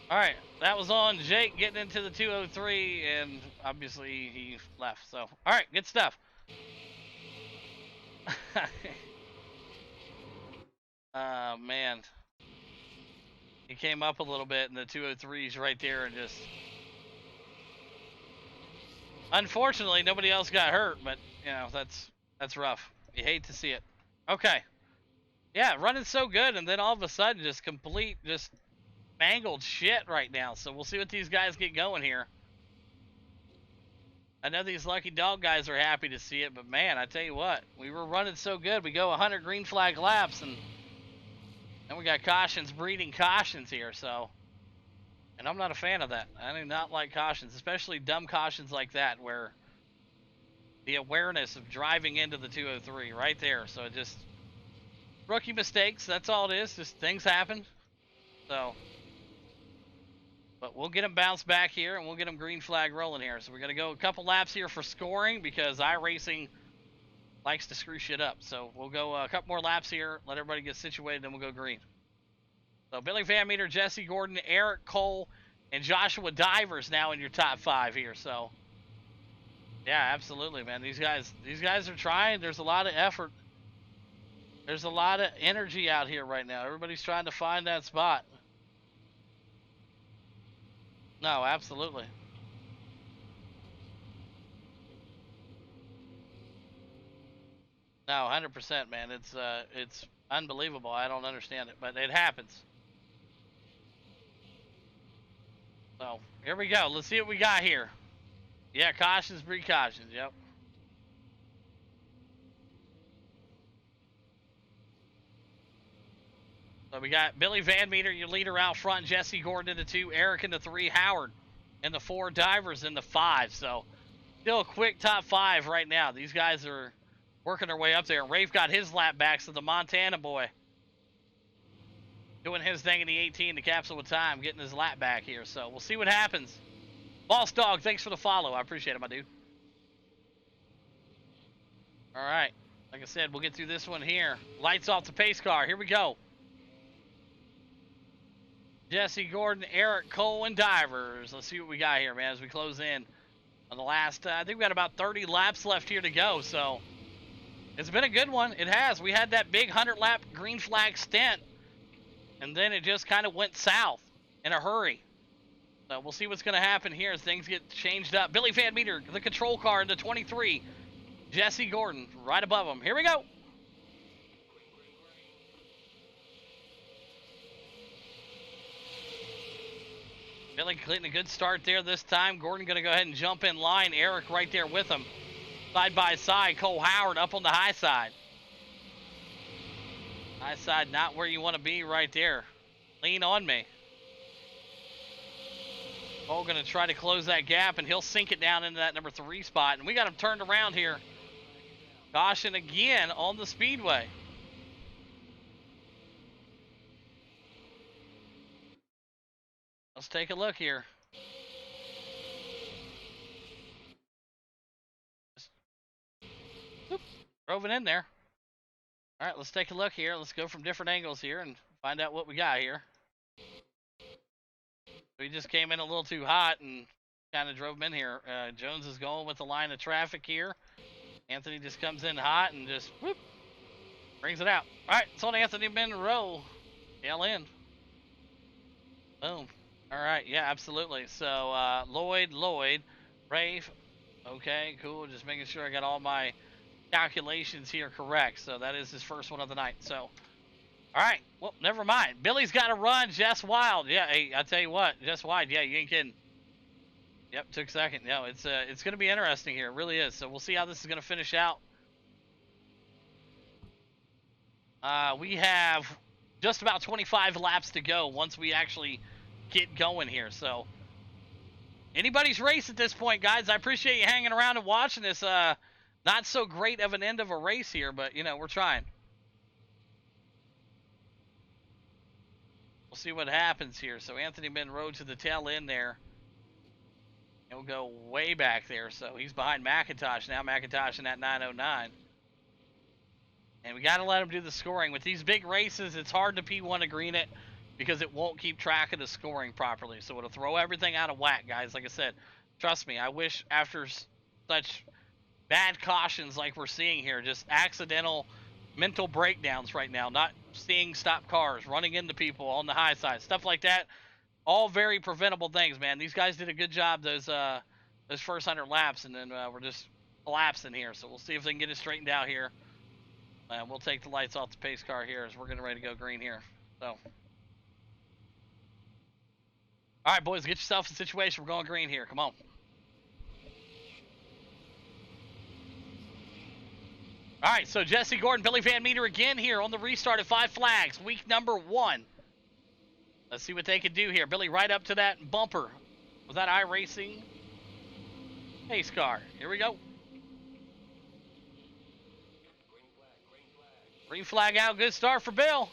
All right, that was on Jake getting into the 203, and obviously he left. So, all right, good stuff. Man. He came up a little bit, and the 203's right there, and just... Unfortunately, nobody else got hurt, but, you know, that's rough. You hate to see it. Okay. Yeah, running so good, and then all of a sudden, just mangled shit right now. So we'll see what these guys get going here. I know these lucky dog guys are happy to see it, but man, I tell you what, we were running so good. We go 100 green flag laps, and then we got cautions breeding cautions here, so. And I'm not a fan of that. I do not like cautions, especially dumb cautions like that, where the awareness of driving into the 203 right there. So it just, rookie mistakes, that's all it is. Just things happen. So. But we'll get them bounced back here, and we'll get them green flag rolling here. So we're going to go a couple laps here for scoring, because iRacing likes to screw shit up. So we'll go a couple more laps here, let everybody get situated, then we'll go green. So Billy Van Meter, Jesse Gordon, Eric Cole, and Joshua Divers now in your top 5 here. So yeah, absolutely, man. These guys are trying. There's a lot of effort. There's a lot of energy out here right now. Everybody's trying to find that spot. No, absolutely. No, 100%, man. It's unbelievable. I don't understand it, but it happens. So here we go. Let's see what we got here. Yeah, cautions, precautions. Yep. So we got Billy Van Meter, your leader out front. Jesse Gordon in the 2, Eric in the 3, Howard in the 4, Divers in the 5. So still a quick top 5 right now. These guys are working their way up there. Rafe got his lap back, so the Montana boy doing his thing in the 18, the capsule with time, getting his lap back here. So we'll see what happens. Boss Dog, thanks for the follow. I appreciate it, my dude. All right. Like I said, we'll get through this one here. Lights off the pace car. Here we go. Jesse Gordon, Eric Cole, and Divers. Let's see what we got here, man, as we close in on the last, I think we got about 30 laps left here to go. So it's been a good one. It has. We had that big 100-lap green flag stint, and then it just kind of went south in a hurry. So we'll see what's going to happen here as things get changed up. Billy Van Meter, the control car in the 23. Jesse Gordon right above him. Here we go. Billy getting a good start there this time. Gordon going to go ahead and jump in line. Eric right there with him. Side by side. Cole Howard up on the high side. High side not where you want to be right there. Lean on me. Cole going to try to close that gap, and he'll sink it down into that number 3 spot. And we got him turned around here. Caution again on the speedway. Let's take a look here. Oop, drove it in there. All right, let's take a look here. Let's go from different angles here and find out what we got here. We just came in a little too hot and kind of drove him in here. Jones is going with the line of traffic here. Anthony just comes in hot and just whoop, brings it out. All right, it's on Anthony Monroe. Tail end. Boom. All right, yeah, absolutely. So Lloyd, Rafe. Okay, cool. Just making sure I got all my calculations here correct. So that is his first one of the night. So, all right. Well, never mind. Billy's got to run. Jess Wild. Yeah, hey, I tell you what, Jess Wild. Yeah, you ain't kidding. Yep, took second. No, it's going to be interesting here. It really is. So we'll see how this is going to finish out. We have just about 25 laps to go once we actually get going here. So anybody's race at this point, guys. I appreciate you hanging around and watching this. Not so great of an end of a race here, but you know, we're trying. We'll see what happens here. So Anthony Monroe to the tail end there. He'll go way back there. So he's behind McIntosh now. McIntosh in that 909. And we got to let him do the scoring. With these big races, it's hard to P1 to green it because it won't keep track of the scoring properly. So it'll throw everything out of whack, guys. Like I said, trust me, I wish after such bad cautions like we're seeing here, just accidental mental breakdowns right now, not seeing stop cars, running into people on the high side, stuff like that. All very preventable things, man. These guys did a good job those first 100 laps, and then we're just collapsing here. So we'll see if they can get it straightened out here. We'll take the lights off the pace car here as we're getting ready to go green here. So, all right, boys, get yourself in a situation. We're going green here. Come on. All right, so Jesse Gordon, Billy Van Meter again here on the restart at 5Flags, week number 1. Let's see what they can do here. Billy right up to that bumper. Was that iRacing? Pace car. Here we go. Green flag out. Good start for Bill.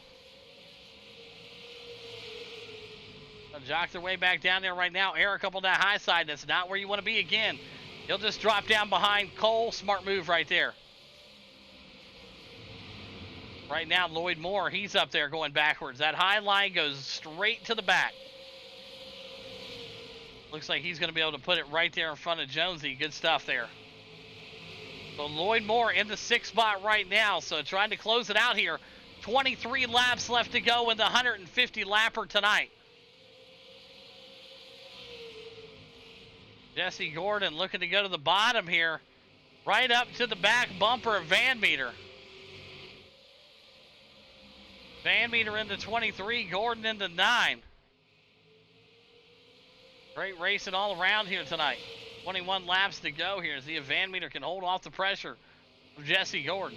They'll jock their way back down there right now. Eric up on that high side. That's not where you want to be again. He'll just drop down behind Cole. Smart move right there. Right now, Lloyd Moore, he's up there going backwards. That high line goes straight to the back. Looks like he's going to be able to put it right there in front of Jonesy. Good stuff there. So Lloyd Moore in the 6th spot right now. So trying to close it out here. 23 laps left to go in the 150 lapper tonight. Jesse Gordon looking to go to the bottom here. Right up to the back bumper of Van Meter. Van Meter into 23, Gordon into 9. Great racing all around here tonight. 21 laps to go here. See if Van Meter can hold off the pressure of Jesse Gordon.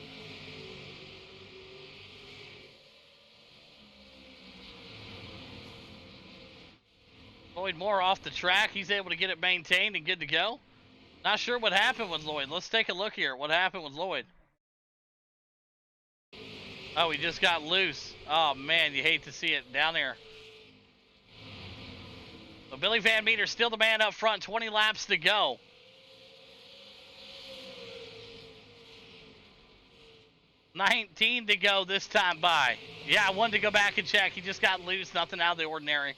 Lloyd Moore off the track. He's able to get it maintained and good to go. Not sure what happened with Lloyd. Let's take a look here. What happened with Lloyd? Oh, he just got loose. Oh, man, you hate to see it down there. So Billy Van Meter still the man up front. 20 laps to go. $19 to go this time by. Yeah, I wanted to go back and check. He just got loose. Nothing out of the ordinary.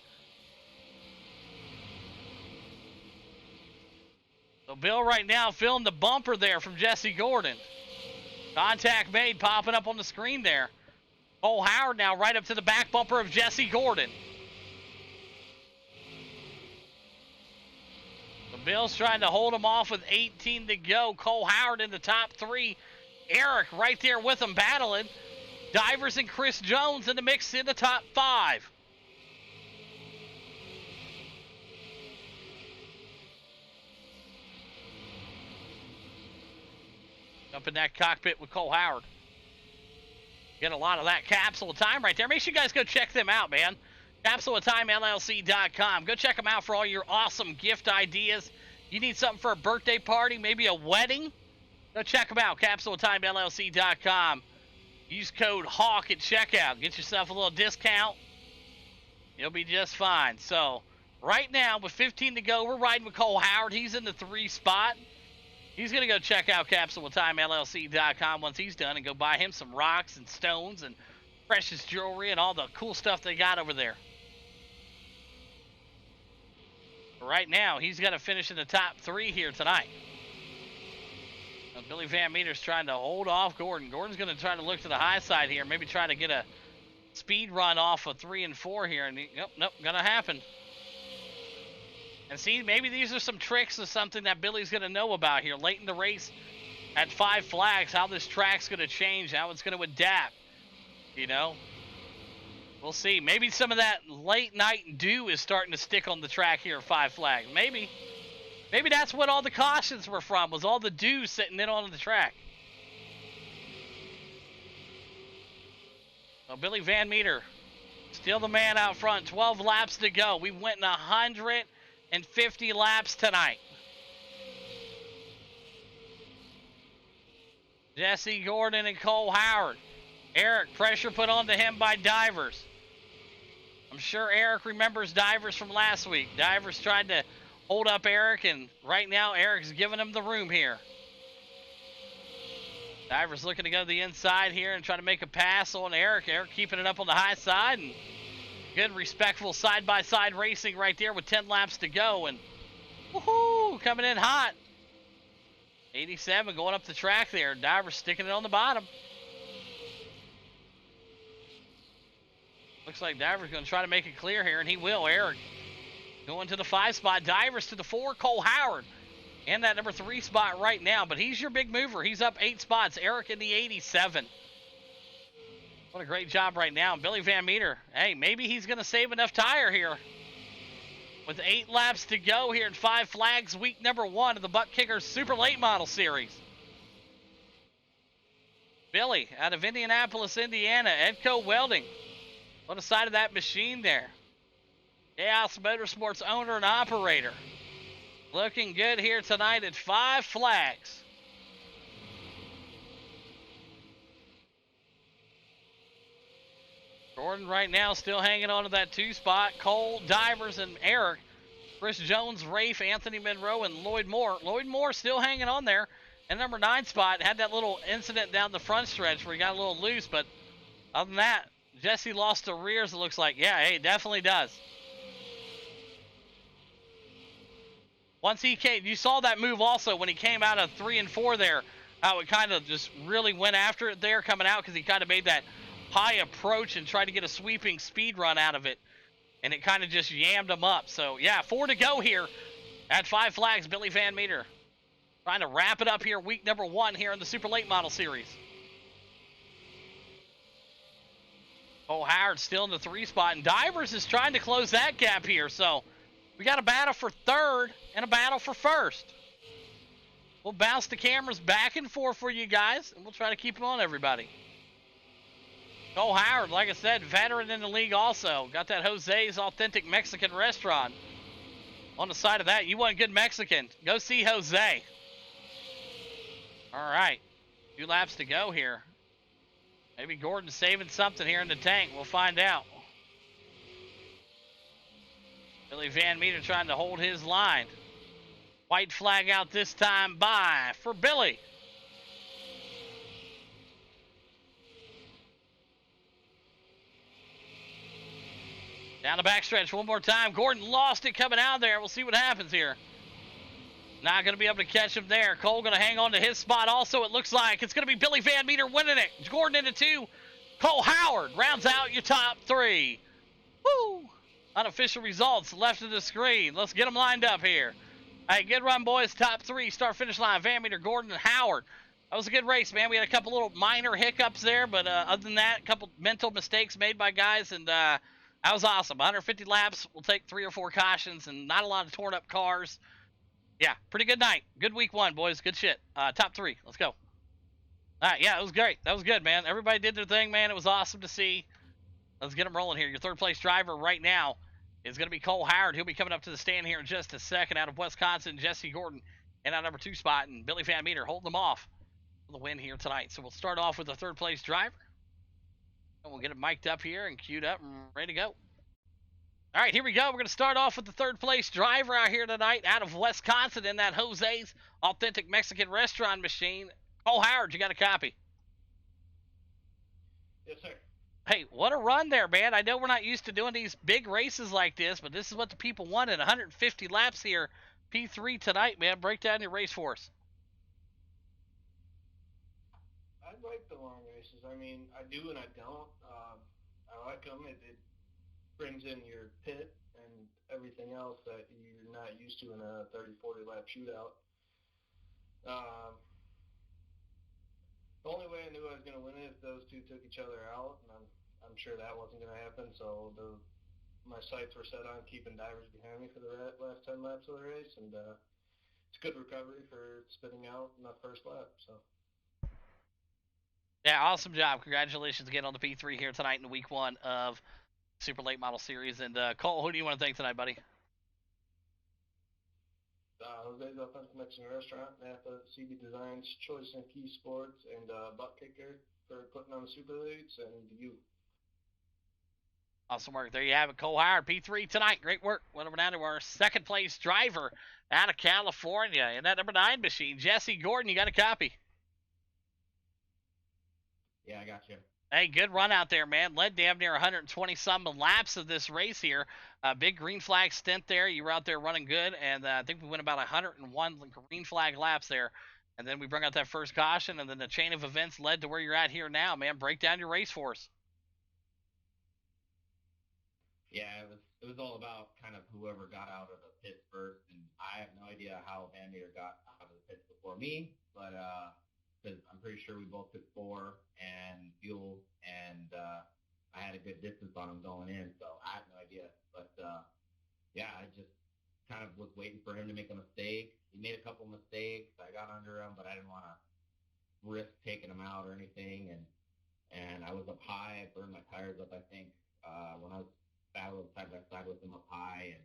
So Bill right now filling the bumper there from Jesse Gordon. Contact made, popping up on the screen there. Cole Howard now right up to the back bumper of Jesse Gordon. So Bill's trying to hold him off with 18 to go. Cole Howard in the top 3. Eric right there with him battling. Divers and Chris Jones in the mix in the top 5. Up in that cockpit with Cole Howard. Get a lot of that capsule of time right there. Make sure you guys go check them out, man. CapsuleOfTimeLLC.com. Go check them out for all your awesome gift ideas. You need something for a birthday party, maybe a wedding? Go check them out. CapsuleOfTimeLLC.com. Use code HAWK at checkout. Get yourself a little discount. You'll be just fine. So, right now, with 15 to go, we're riding with Cole Howard. He's in the 3 spot. He's going to go check out CapsuleTimeLLC.com once he's done and go buy him some rocks and stones and precious jewelry and all the cool stuff they got over there. But right now, he's got to finish in the top 3 here tonight. Now, Billy Van Meter's trying to hold off Gordon. Gordon's going to try to look to the high side here, maybe try to get a speed run off of 3 and 4 here. And nope, going to happen. And see, maybe these are some tricks of something that Billy's going to know about here late in the race at 5Flags, how this track's going to change, how it's going to adapt, you know. We'll see. Maybe some of that late night dew is starting to stick on the track here at 5Flags. Maybe. Maybe that's what all the cautions were from, was all the dew sitting in on the track. So Billy Van Meter, still the man out front. 12 laps to go. We went in 150 laps tonight. Jesse Gordon and Cole Howard. Eric, pressure put onto him by Divers. I'm sure Eric remembers Divers from last week. Divers tried to hold up Eric, and right now Eric's giving him the room here. Divers looking to go to the inside here and try to make a pass on Eric. Eric keeping it up on the high side, and good, respectful side-by-side racing right there with 10 laps to go. And woohoo, coming in hot. 87 going up the track there. Divers sticking it on the bottom. Looks like Divers going to try to make it clear here, and he will. Eric going to the 5 spot. Divers to the 4. Cole Howard in that number 3 spot right now. But he's your big mover. He's up 8 spots. Eric in the 87. What a great job right now. Billy Van Meter, hey, maybe he's going to save enough tire here. With 8 laps to go here at 5Flags, week number 1 of the Buttkicker Super Late Model Series. Billy out of Indianapolis, Indiana. Edco Welding on the side of that machine there. Chaos Motorsports owner and operator. Looking good here tonight at 5Flags. Gordon right now still hanging on to that 2 spot. Cole, Divers, and Eric. Chris Jones, Rafe, Anthony Monroe, and Lloyd Moore. Lloyd Moore still hanging on there. And number 9 spot had that little incident down the front stretch where he got a little loose. But other than that, Jesse lost to rears, it looks like. Yeah, hey, definitely does. Once he came, you saw that move also when he came out of 3 and 4 there. How it kind of just really went after it there coming out because he kind of made that high approach and tried to get a sweeping speed run out of it. And it kind of just yammed him up. So, yeah, 4 to go here at 5Flags. Billy Van Meter trying to wrap it up here, week number 1 here in the Super Late Model Series. Cole Howard still in the 3 spot, and Divers is trying to close that gap here. So, we got a battle for 3rd and a battle for 1st. We'll bounce the cameras back and forth for you guys, and we'll try to keep them on everybody. Cole Howard, like I said, veteran in the league also. Got that Jose's Authentic Mexican Restaurant. On the side of that, you want good Mexican, go see Jose. All right, 2 laps to go here. Maybe Gordon's saving something here in the tank. We'll find out. Billy Van Meter trying to hold his line. White flag out this time by for Billy. Down the backstretch one more time. Gordon lost it coming out there. We'll see what happens here. Not going to be able to catch him there. Cole going to hang on to his spot also, it looks like. It's going to be Billy Van Meter winning it. Gordon into 2. Cole Howard rounds out your top 3. Woo! Unofficial results left of the screen. Let's get them lined up here. Hey, good run, boys. Top 3, start finish line. Van Meter, Gordon, and Howard. That was a good race, man. We had a couple little minor hiccups there, but other than that, a couple mental mistakes made by guys, and that was awesome. 150 laps. We'll take 3 or 4 cautions, and not a lot of torn up cars. Yeah, pretty good night. Good week 1, boys. Good shit. Top 3. Let's go. All right, yeah, it was great. That was good, man. Everybody did their thing, man. It was awesome to see. Let's get them rolling here. Your 3rd place driver right now is going to be Cole Howard. He'll be coming up to the stand here in just a second. Out of Wisconsin, Jesse Gordon in our number 2 spot, and Billy Van Meter holding them off for the win here tonight. So we'll start off with the 3rd place driver, and we'll get it mic'd up here and queued up and ready to go. All right, here we go. We're going to start off with the 3rd place driver out here tonight out of Wisconsin in that Jose's Authentic Mexican Restaurant machine. Cole Howard, you got a copy? Yes, sir. Hey, what a run there, man. I know we're not used to doing these big races like this, but this is what the people wanted. 150 laps here, P3 tonight, man. Break down your race for us. I like the long races. I mean, I do and I don't. I like them. It brings in your pit and everything else that you're not used to in a 30, 40 lap shootout. The only way I knew I was going to win it if those 2 took each other out, and I'm sure that wasn't going to happen. So my sights were set on keeping Divers behind me for the last 10 laps of the race, and it's good recovery for spinning out in the first lap. So. Yeah, awesome job. Congratulations again on the P3 here tonight in week 1 of Super Late Model Series. And Cole, who do you want to thank tonight, buddy? Jose's Authentic Mexican Restaurant, Napa, CB Designs, Choice and Key Sports, and Buttkicker for putting on the Super Leagues, and you. Awesome work. There you have it. Cole Howard, P3 tonight. Great work. Went over down to our 2nd place driver out of California in that number 9 machine. Jesse Gordon, you got a copy? Yeah, I got you. Hey, good run out there, man. Led damn near 120-some laps of this race here. Big green flag stint there. You were out there running good, and I think we went about 101 green flag laps there. And then we brought out that first caution, and then the chain of events led to where you're at here now, man. Break down your race for us. Yeah, it was all about kind of whoever got out of the pits first, and I have no idea how Van Meter got out of the pits before me, but because I'm pretty sure we both took 4 and fuel, and I had a good distance on him going in, so I have no idea. But yeah, I just kind of was waiting for him to make a mistake. He made a couple mistakes. I got under him, but I didn't want to risk taking them out or anything. And I was up high. I burned my tires up, I think, when I was battling side by side with them up high, and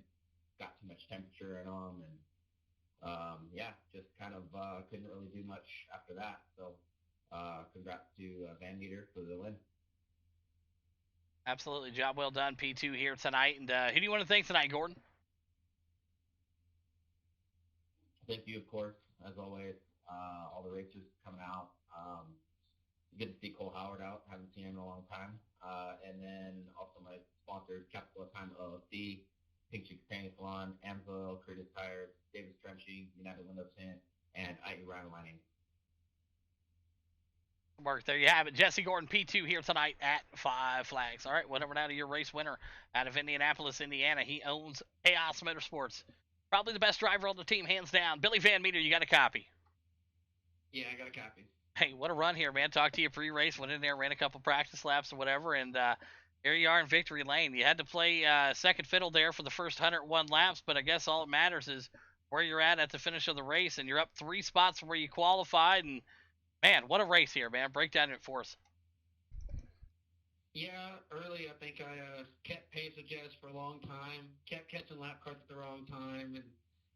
got too much temperature in them. And yeah, just kind of couldn't really do much after that. So congrats to Van Meter for the win. Absolutely. Job well done, P2 here tonight. And who do you want to thank tonight, Gordon? Thank you, of course, as always. All the racers coming out. Good to see Cole Howard out. Haven't seen him in a long time. And then also my sponsors, Capital Time LLC, Pink Cheek Painting Salon, Amsoil, Curtis Tires, Davis Trenching, United Window Tint, and I.E. Ryan Mining. Mark, there you have it. Jesse Gordon, P2 here tonight at 5Flags. All right, whatever now to your race winner out of Indianapolis, Indiana. He owns Chaos Motorsports. Probably the best driver on the team, hands down. Billy Van Meter, you got a copy? Yeah, I got a copy. Hey, what a run here, man. Talked to you pre-race, went in there, ran a couple practice laps or whatever, and here you are in victory lane. You had to play second fiddle there for the first 101 laps, but I guess all that matters is where you're at the finish of the race, and you're up 3 spots from where you qualified, and man, what a race here, man. Break down it for us. Yeah, early I think I kept pace with Jess for a long time, kept catching lap carts at the wrong time, and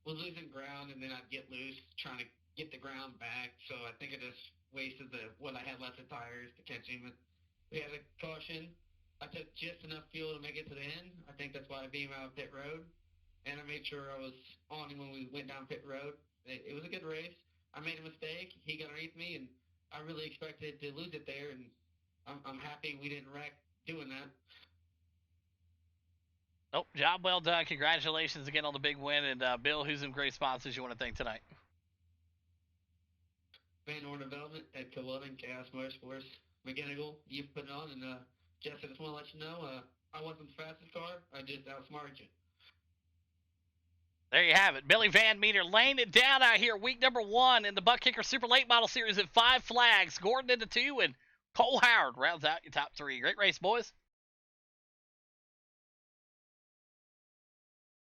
was losing ground, and then I'd get loose trying to get the ground back. So I think I just wasted what I had left of tires to catch him. And we had a caution. I took just enough fuel to make it to the end. I think that's why I beat him out of pit road, and I made sure I was on him when we went down pit road. It was a good race. I made a mistake. He got underneath me, and I really expected to lose it there, and I'm happy we didn't wreck doing that. Oh, job well done. Congratulations again on the big win. And Bill, who's some great sponsors you want to thank tonight? Van Horn Development, Ed Culloden, Chaos Motorsports, McGinnigal, you've put it on, and Jess, I just want to let you know, I wasn't the fastest car. I just outsmarted you. There you have it. Billy Van Meter laying it down out here. Week number 1 in the Buttkicker Super Late Model Series at 5Flags. Gordon into 2, and Cole Howard rounds out your top 3. Great race, boys.